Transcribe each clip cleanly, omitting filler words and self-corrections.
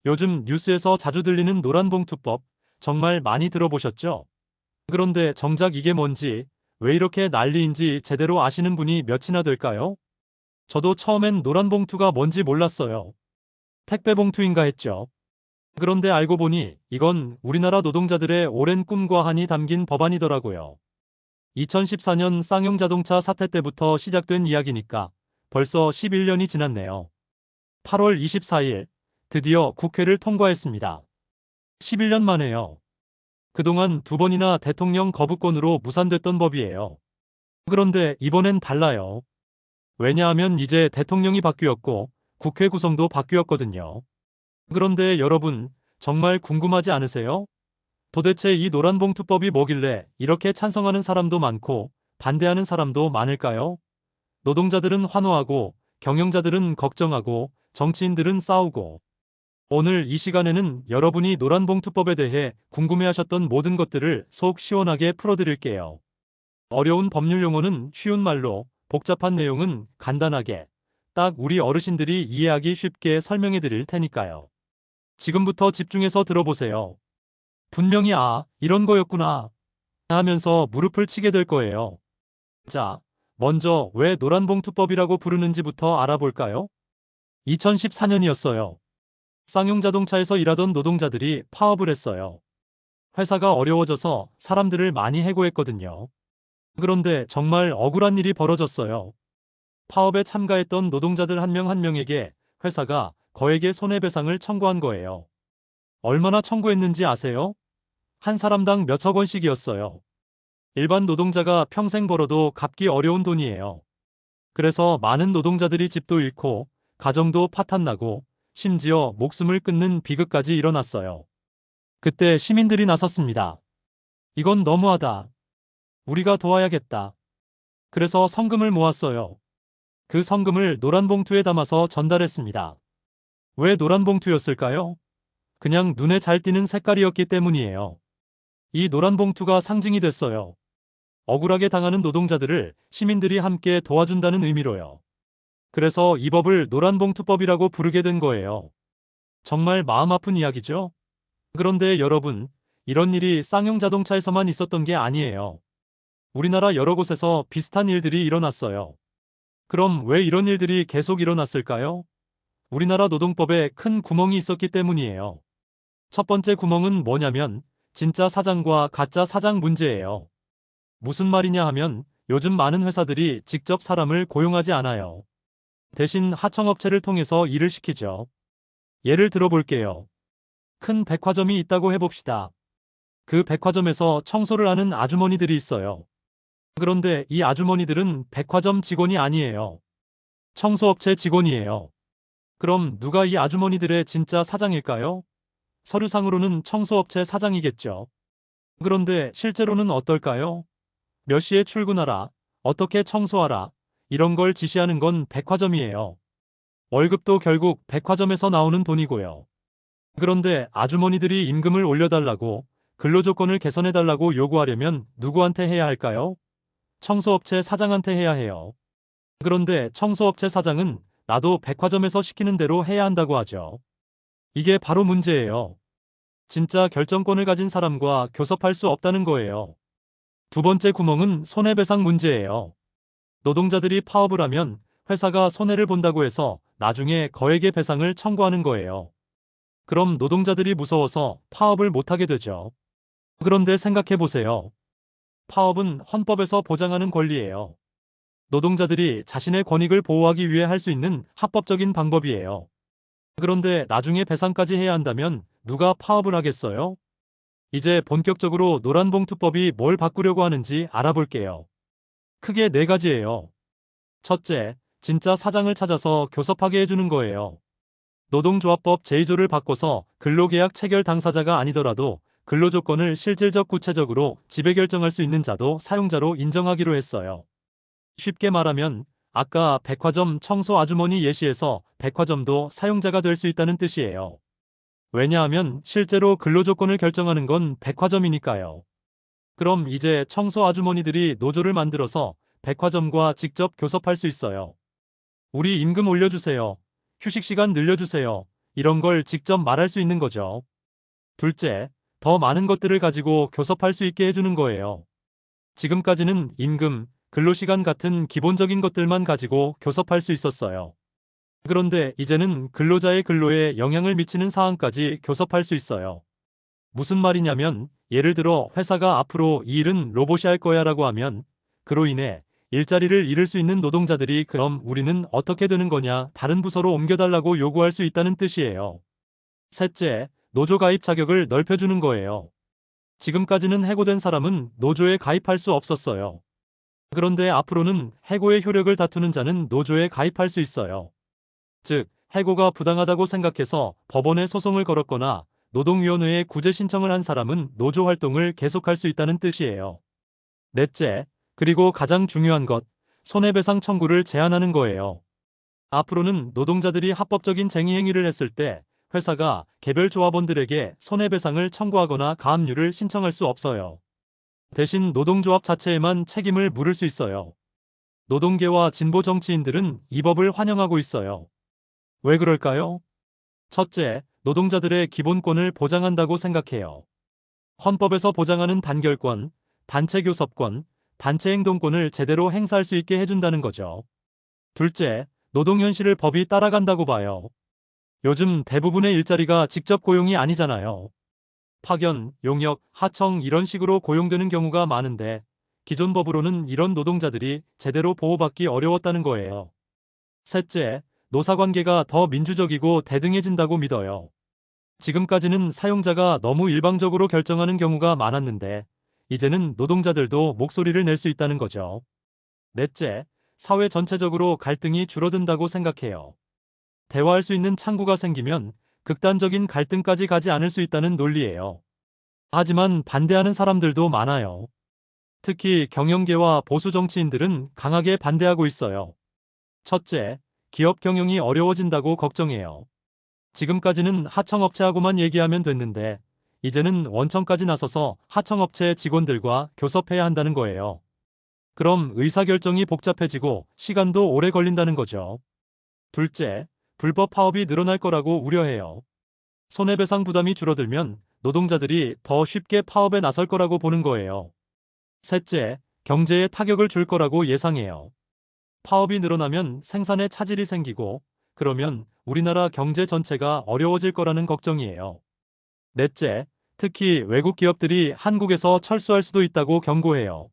요즘 뉴스에서 자주 들리는 노란봉투법 정말 많이 들어보셨죠? 그런데 정작 이게 뭔지, 왜 이렇게 난리인지 제대로 아시는 분이 몇이나 될까요? 저도 처음엔 노란봉투가 뭔지 몰랐어요. 택배봉투인가 했죠. 그런데 알고 보니 이건 우리나라 노동자들의 오랜 꿈과 한이 담긴 법안이더라고요. 2014년 쌍용자동차 사태 때부터 시작된 이야기니까 벌써 11년이 지났네요. 8월 24일 드디어 국회를 통과했습니다. 11년 만에요. 그동안 두 번이나 대통령 거부권으로 무산됐던 법이에요. 그런데 이번엔 달라요. 왜냐하면 이제 대통령이 바뀌었고 국회 구성도 바뀌었거든요. 그런데 여러분, 정말 궁금하지 않으세요? 도대체 이 노란봉투법이 뭐길래 이렇게 찬성하는 사람도 많고 반대하는 사람도 많을까요? 노동자들은 환호하고 경영자들은 걱정하고 정치인들은 싸우고, 오늘 이 시간에는 여러분이 노란봉투법에 대해 궁금해하셨던 모든 것들을 속 시원하게 풀어드릴게요. 어려운 법률 용어는 쉬운 말로, 복잡한 내용은 간단하게, 딱 우리 어르신들이 이해하기 쉽게 설명해 드릴 테니까요. 지금부터 집중해서 들어보세요. 분명히 이런 거였구나 하면서 무릎을 치게 될 거예요. 자, 먼저 왜 노란봉투법이라고 부르는지부터 알아볼까요? 2014년이었어요. 쌍용자동차에서 일하던 노동자들이 파업을 했어요. 회사가 어려워져서 사람들을 많이 해고했거든요. 그런데 정말 억울한 일이 벌어졌어요. 파업에 참가했던 노동자들 한 명 한 명에게 회사가 거액의 손해배상을 청구한 거예요. 얼마나 청구했는지 아세요? 한 사람당 몇억 원씩이었어요. 일반 노동자가 평생 벌어도 갚기 어려운 돈이에요. 그래서 많은 노동자들이 집도 잃고 가정도 파탄나고 심지어 목숨을 끊는 비극까지 일어났어요. 그때 시민들이 나섰습니다. 이건 너무하다. 우리가 도와야겠다. 그래서 성금을 모았어요. 그 성금을 노란 봉투에 담아서 전달했습니다. 왜 노란 봉투였을까요? 그냥 눈에 잘 띄는 색깔이었기 때문이에요. 이 노란 봉투가 상징이 됐어요. 억울하게 당하는 노동자들을 시민들이 함께 도와준다는 의미로요. 그래서 이 법을 노란봉투법이라고 부르게 된 거예요. 정말 마음 아픈 이야기죠? 그런데 여러분, 이런 일이 쌍용자동차에서만 있었던 게 아니에요. 우리나라 여러 곳에서 비슷한 일들이 일어났어요. 그럼 왜 이런 일들이 계속 일어났을까요? 우리나라 노동법에 큰 구멍이 있었기 때문이에요. 첫 번째 구멍은 뭐냐면 진짜 사장과 가짜 사장 문제예요. 무슨 말이냐 하면 요즘 많은 회사들이 직접 사람을 고용하지 않아요. 대신 하청업체를 통해서 일을 시키죠. 예를 들어볼게요. 큰 백화점이 있다고 해봅시다. 그 백화점에서 청소를 하는 아주머니들이 있어요. 그런데 이 아주머니들은 백화점 직원이 아니에요. 청소업체 직원이에요. 그럼 누가 이 아주머니들의 진짜 사장일까요? 서류상으로는 청소업체 사장이겠죠. 그런데 실제로는 어떨까요? 몇 시에 출근하라, 어떻게 청소하라, 이런 걸 지시하는 건 백화점이에요. 월급도 결국 백화점에서 나오는 돈이고요. 그런데 아주머니들이 임금을 올려달라고, 근로조건을 개선해달라고 요구하려면 누구한테 해야 할까요? 청소업체 사장한테 해야 해요. 그런데 청소업체 사장은 나도 백화점에서 시키는 대로 해야 한다고 하죠. 이게 바로 문제예요. 진짜 결정권을 가진 사람과 교섭할 수 없다는 거예요. 두 번째 구멍은 손해배상 문제예요. 노동자들이 파업을 하면 회사가 손해를 본다고 해서 나중에 거액의 배상을 청구하는 거예요. 그럼 노동자들이 무서워서 파업을 못하게 되죠. 그런데 생각해 보세요. 파업은 헌법에서 보장하는 권리예요. 노동자들이 자신의 권익을 보호하기 위해 할 수 있는 합법적인 방법이에요. 그런데 나중에 배상까지 해야 한다면 누가 파업을 하겠어요? 이제 본격적으로 노란봉투법이 뭘 바꾸려고 하는지 알아볼게요. 크게 네 가지예요. 첫째, 진짜 사장을 찾아서 교섭하게 해주는 거예요. 노동조합법 제2조를 바꿔서 근로계약 체결 당사자가 아니더라도 근로조건을 실질적 구체적으로 지배결정할 수 있는 자도 사용자로 인정하기로 했어요. 쉽게 말하면 아까 백화점 청소 아주머니 예시에서 백화점도 사용자가 될 수 있다는 뜻이에요. 왜냐하면 실제로 근로조건을 결정하는 건 백화점이니까요. 그럼 이제 청소 아주머니들이 노조를 만들어서 백화점과 직접 교섭할 수 있어요. 우리 임금 올려주세요. 휴식시간 늘려주세요. 이런 걸 직접 말할 수 있는 거죠. 둘째, 더 많은 것들을 가지고 교섭할 수 있게 해주는 거예요. 지금까지는 임금, 근로시간 같은 기본적인 것들만 가지고 교섭할 수 있었어요. 그런데 이제는 근로자의 근로에 영향을 미치는 사항까지 교섭할 수 있어요. 무슨 말이냐면, 예를 들어 회사가 앞으로 이 일은 로봇이 할 거야 라고 하면, 그로 인해 일자리를 잃을 수 있는 노동자들이 그럼 우리는 어떻게 되는 거냐, 다른 부서로 옮겨달라고 요구할 수 있다는 뜻이에요. 셋째, 노조 가입 자격을 넓혀주는 거예요. 지금까지는 해고된 사람은 노조에 가입할 수 없었어요. 그런데 앞으로는 해고의 효력을 다투는 자는 노조에 가입할 수 있어요. 즉, 해고가 부당하다고 생각해서 법원에 소송을 걸었거나 노동위원회에 구제 신청을 한 사람은 노조 활동을 계속할 수 있다는 뜻이에요. 넷째, 그리고 가장 중요한 것, 손해배상 청구를 제한하는 거예요. 앞으로는 노동자들이 합법적인 쟁의 행위를 했을 때 회사가 개별 조합원들에게 손해배상을 청구하거나 가압류를 신청할 수 없어요. 대신 노동조합 자체에만 책임을 물을 수 있어요. 노동계와 진보 정치인들은 이 법을 환영하고 있어요. 왜 그럴까요? 첫째, 노동자들의 기본권을 보장한다고 생각해요. 헌법에서 보장하는 단결권, 단체 교섭권, 단체 행동권을 제대로 행사할 수 있게 해준다는 거죠. 둘째, 노동 현실을 법이 따라간다고 봐요. 요즘 대부분의 일자리가 직접 고용이 아니잖아요. 파견, 용역, 하청 이런 식으로 고용되는 경우가 많은데 기존 법으로는 이런 노동자들이 제대로 보호받기 어려웠다는 거예요. 셋째, 노사관계가 더 민주적이고 대등해진다고 믿어요. 지금까지는 사용자가 너무 일방적으로 결정하는 경우가 많았는데 이제는 노동자들도 목소리를 낼 수 있다는 거죠. 넷째, 사회 전체적으로 갈등이 줄어든다고 생각해요. 대화할 수 있는 창구가 생기면 극단적인 갈등까지 가지 않을 수 있다는 논리예요. 하지만 반대하는 사람들도 많아요. 특히 경영계와 보수 정치인들은 강하게 반대하고 있어요. 첫째, 기업 경영이 어려워진다고 걱정해요. 지금까지는 하청업체하고만 얘기하면 됐는데 이제는 원청까지 나서서 하청업체 직원들과 교섭해야 한다는 거예요. 그럼 의사결정이 복잡해지고 시간도 오래 걸린다는 거죠. 둘째, 불법 파업이 늘어날 거라고 우려해요. 손해배상 부담이 줄어들면 노동자들이 더 쉽게 파업에 나설 거라고 보는 거예요. 셋째, 경제에 타격을 줄 거라고 예상해요. 파업이 늘어나면 생산에 차질이 생기고 그러면 우리나라 경제 전체가 어려워질 거라는 걱정이에요. 넷째, 특히 외국 기업들이 한국에서 철수할 수도 있다고 경고해요.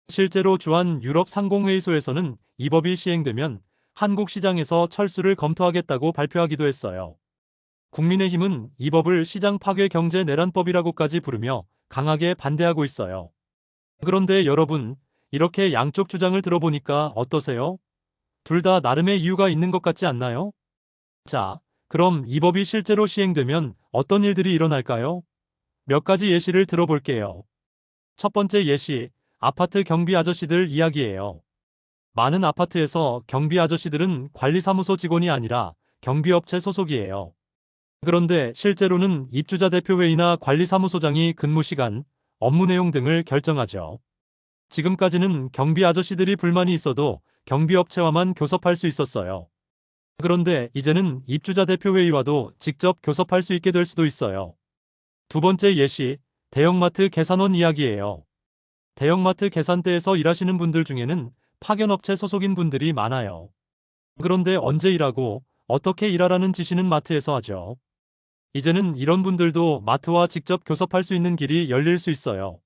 실제로 주한 유럽 상공회의소에서는 이 법이 시행되면 한국 시장에서 철수를 검토하겠다고 발표하기도 했어요. 국민의힘은 이 법을 시장 파괴 경제 내란법이라고까지 부르며 강하게 반대하고 있어요. 그런데 여러분, 이렇게 양쪽 주장을 들어보니까 어떠세요? 둘 다 나름의 이유가 있는 것 같지 않나요? 자, 그럼 이 법이 실제로 시행되면 어떤 일들이 일어날까요? 몇 가지 예시를 들어볼게요. 첫 번째 예시, 아파트 경비 아저씨들 이야기예요. 많은 아파트에서 경비 아저씨들은 관리사무소 직원이 아니라 경비업체 소속이에요. 그런데 실제로는 입주자 대표회의나 관리사무소장이 근무 시간, 업무 내용 등을 결정하죠. 지금까지는 경비 아저씨들이 불만이 있어도 경비업체와만 교섭할 수 있었어요. 그런데 이제는 입주자 대표회의와도 직접 교섭할 수 있게 될 수도 있어요. 두 번째 예시, 대형마트 계산원 이야기예요. 대형마트 계산대에서 일하시는 분들 중에는 파견업체 소속인 분들이 많아요. 그런데 언제 일하고 어떻게 일하라는 지시는 마트에서 하죠. 이제는 이런 분들도 마트와 직접 교섭할 수 있는 길이 열릴 수 있어요.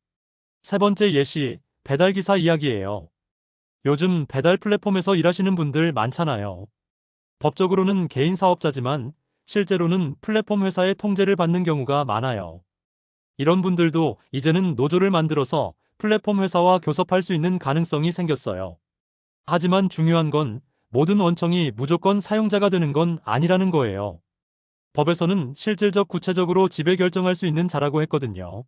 세 번째 예시, 배달기사 이야기예요. 요즘 배달 플랫폼에서 일하시는 분들 많잖아요. 법적으로는 개인 사업자지만 실제로는 플랫폼 회사의 통제를 받는 경우가 많아요. 이런 분들도 이제는 노조를 만들어서 플랫폼 회사와 교섭할 수 있는 가능성이 생겼어요. 하지만 중요한 건 모든 원청이 무조건 사용자가 되는 건 아니라는 거예요. 법에서는 실질적 구체적으로 지배 결정할 수 있는 자라고 했거든요.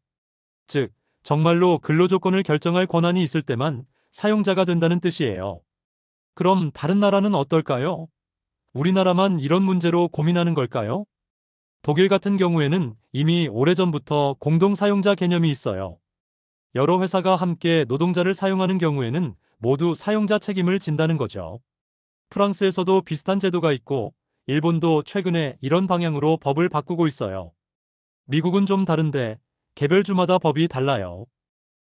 즉, 정말로 근로조건을 결정할 권한이 있을 때만 사용자가 된다는 뜻이에요. 그럼 다른 나라는 어떨까요? 우리나라만 이런 문제로 고민하는 걸까요? 독일 같은 경우에는 이미 오래전부터 공동사용자 개념이 있어요. 여러 회사가 함께 노동자를 사용하는 경우에는 모두 사용자 책임을 진다는 거죠. 프랑스에서도 비슷한 제도가 있고 일본도 최근에 이런 방향으로 법을 바꾸고 있어요. 미국은 좀 다른데 개별주마다 법이 달라요.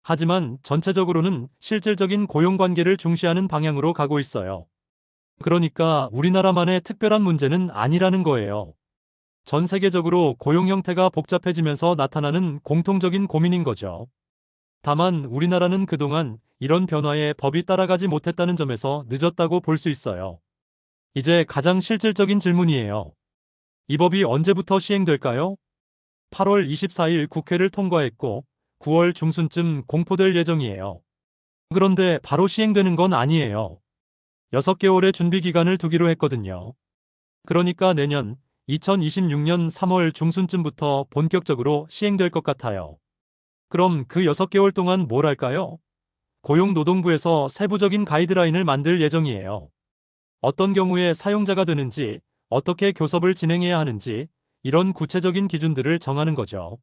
하지만 전체적으로는 실질적인 고용 관계를 중시하는 방향으로 가고 있어요. 그러니까 우리나라만의 특별한 문제는 아니라는 거예요. 전 세계적으로 고용 형태가 복잡해지면서 나타나는 공통적인 고민인 거죠. 다만 우리나라는 그동안 이런 변화에 법이 따라가지 못했다는 점에서 늦었다고 볼 수 있어요. 이제 가장 실질적인 질문이에요. 이 법이 언제부터 시행될까요? 8월 24일 국회를 통과했고 9월 중순쯤 공포될 예정이에요. 그런데 바로 시행되는 건 아니에요. 6개월의 준비 기간을 두기로 했거든요. 그러니까 내년 2026년 3월 중순쯤부터 본격적으로 시행될 것 같아요. 그럼 그 6개월 동안 뭘 할까요? 고용노동부에서 세부적인 가이드라인을 만들 예정이에요. 어떤 경우에 사용자가 되는지, 어떻게 교섭을 진행해야 하는지, 이런 구체적인 기준들을 정하는 거죠.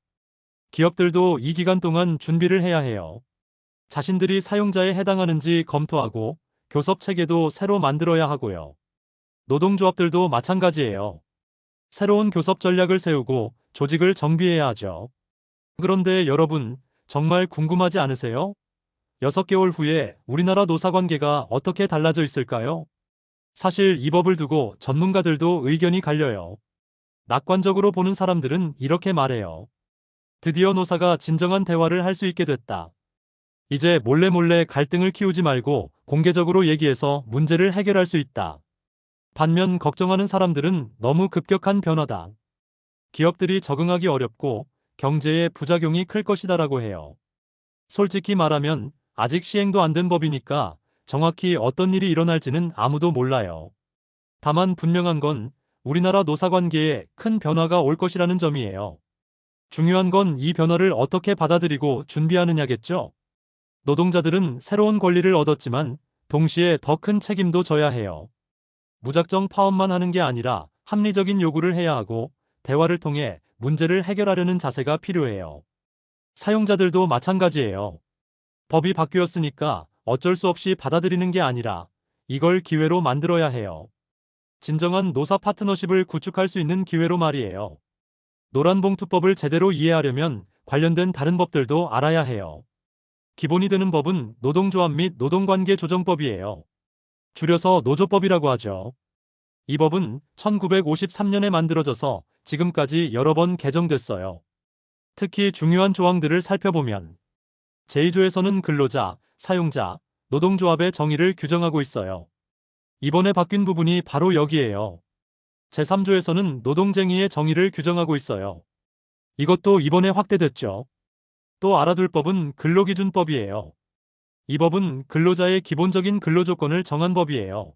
기업들도 이 기간 동안 준비를 해야 해요. 자신들이 사용자에 해당하는지 검토하고 교섭 체계도 새로 만들어야 하고요. 노동조합들도 마찬가지예요. 새로운 교섭 전략을 세우고 조직을 정비해야 하죠. 그런데 여러분, 정말 궁금하지 않으세요? 6개월 후에 우리나라 노사 관계가 어떻게 달라져 있을까요? 사실 이 법을 두고 전문가들도 의견이 갈려요. 낙관적으로 보는 사람들은 이렇게 말해요. 드디어 노사가 진정한 대화를 할 수 있게 됐다. 이제 몰래 갈등을 키우지 말고 공개적으로 얘기해서 문제를 해결할 수 있다. 반면 걱정하는 사람들은 너무 급격한 변화다. 기업들이 적응하기 어렵고 경제에 부작용이 클 것이다라고 해요. 솔직히 말하면 아직 시행도 안 된 법이니까 정확히 어떤 일이 일어날지는 아무도 몰라요. 다만 분명한 건 우리나라 노사관계에 큰 변화가 올 것이라는 점이에요. 중요한 건 이 변화를 어떻게 받아들이고 준비하느냐겠죠? 노동자들은 새로운 권리를 얻었지만 동시에 더 큰 책임도 져야 해요. 무작정 파업만 하는 게 아니라 합리적인 요구를 해야 하고 대화를 통해 문제를 해결하려는 자세가 필요해요. 사용자들도 마찬가지예요. 법이 바뀌었으니까 어쩔 수 없이 받아들이는 게 아니라 이걸 기회로 만들어야 해요. 진정한 노사 파트너십을 구축할 수 있는 기회로 말이에요. 노란봉투법을 제대로 이해하려면 관련된 다른 법들도 알아야 해요. 기본이 되는 법은 노동조합 및 노동관계조정법이에요. 줄여서 노조법이라고 하죠. 이 법은 1953년에 만들어져서 지금까지 여러 번 개정됐어요. 특히 중요한 조항들을 살펴보면 제2조에서는 근로자, 사용자, 노동조합의 정의를 규정하고 있어요. 이번에 바뀐 부분이 바로 여기에요. 제3조에서는 노동쟁의의 정의를 규정하고 있어요. 이것도 이번에 확대됐죠. 또 알아둘 법은 근로기준법이에요. 이 법은 근로자의 기본적인 근로조건을 정한 법이에요.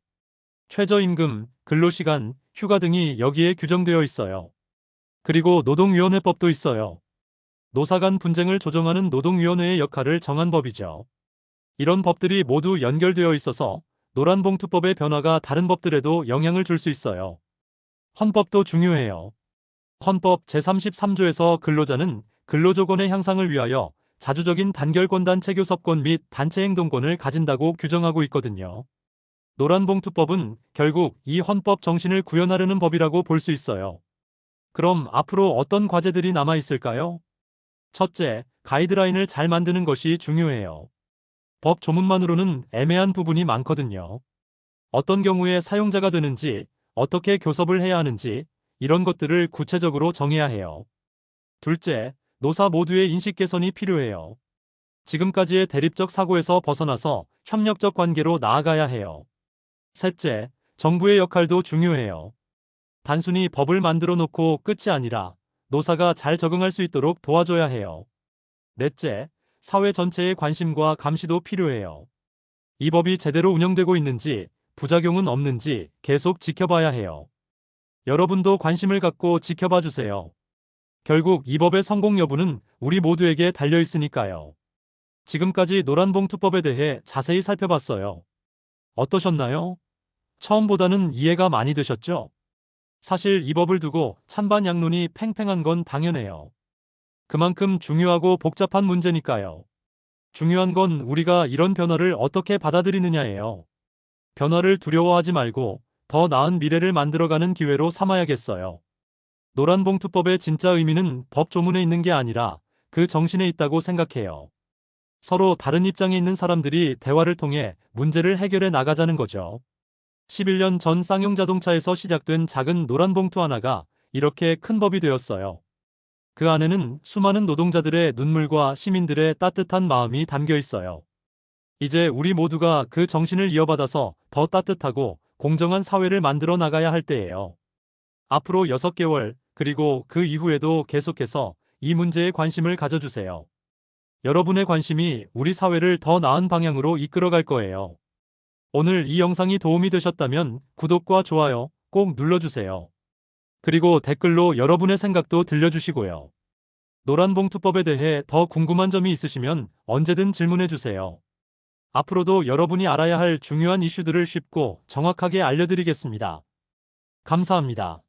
최저임금, 근로시간, 휴가 등이 여기에 규정되어 있어요. 그리고 노동위원회법도 있어요. 노사 간 분쟁을 조정하는 노동위원회의 역할을 정한 법이죠. 이런 법들이 모두 연결되어 있어서 노란봉투법의 변화가 다른 법들에도 영향을 줄 수 있어요. 헌법도 중요해요. 헌법 제33조에서 근로자는 근로조건의 향상을 위하여 자주적인 단결권 단체 교섭권 및 단체 행동권을 가진다고 규정하고 있거든요. 노란봉투법은 결국 이 헌법 정신을 구현하려는 법이라고 볼 수 있어요. 그럼 앞으로 어떤 과제들이 남아 있을까요? 첫째, 가이드라인을 잘 만드는 것이 중요해요. 법 조문만으로는 애매한 부분이 많거든요. 어떤 경우에 사용자가 되는지, 어떻게 교섭을 해야 하는지, 이런 것들을 구체적으로 정해야 해요. 둘째, 노사 모두의 인식 개선이 필요해요. 지금까지의 대립적 사고에서 벗어나서 협력적 관계로 나아가야 해요. 셋째, 정부의 역할도 중요해요. 단순히 법을 만들어 놓고 끝이 아니라 노사가 잘 적응할 수 있도록 도와줘야 해요. 넷째, 사회 전체의 관심과 감시도 필요해요. 이 법이 제대로 운영되고 있는지, 부작용은 없는지 계속 지켜봐야 해요. 여러분도 관심을 갖고 지켜봐 주세요. 결국 이 법의 성공 여부는 우리 모두에게 달려 있으니까요. 지금까지 노란봉투법에 대해 자세히 살펴봤어요. 어떠셨나요? 처음보다는 이해가 많이 되셨죠? 사실 이 법을 두고 찬반 양론이 팽팽한 건 당연해요. 그만큼 중요하고 복잡한 문제니까요. 중요한 건 우리가 이런 변화를 어떻게 받아들이느냐예요. 변화를 두려워하지 말고 더 나은 미래를 만들어가는 기회로 삼아야겠어요. 노란봉투법의 진짜 의미는 법 조문에 있는 게 아니라 그 정신에 있다고 생각해요. 서로 다른 입장에 있는 사람들이 대화를 통해 문제를 해결해 나가자는 거죠. 11년 전 쌍용 자동차에서 시작된 작은 노란 봉투 하나가 이렇게 큰 법이 되었어요. 그 안에는 수많은 노동자들의 눈물과 시민들의 따뜻한 마음이 담겨 있어요. 이제 우리 모두가 그 정신을 이어받아서 더 따뜻하고 공정한 사회를 만들어 나가야 할 때예요. 앞으로 6개월, 그리고 그 이후에도 계속해서 이 문제에 관심을 가져주세요. 여러분의 관심이 우리 사회를 더 나은 방향으로 이끌어갈 거예요. 오늘 이 영상이 도움이 되셨다면 구독과 좋아요 꼭 눌러주세요. 그리고 댓글로 여러분의 생각도 들려주시고요. 노란봉투법에 대해 더 궁금한 점이 있으시면 언제든 질문해주세요. 앞으로도 여러분이 알아야 할 중요한 이슈들을 쉽고 정확하게 알려드리겠습니다. 감사합니다.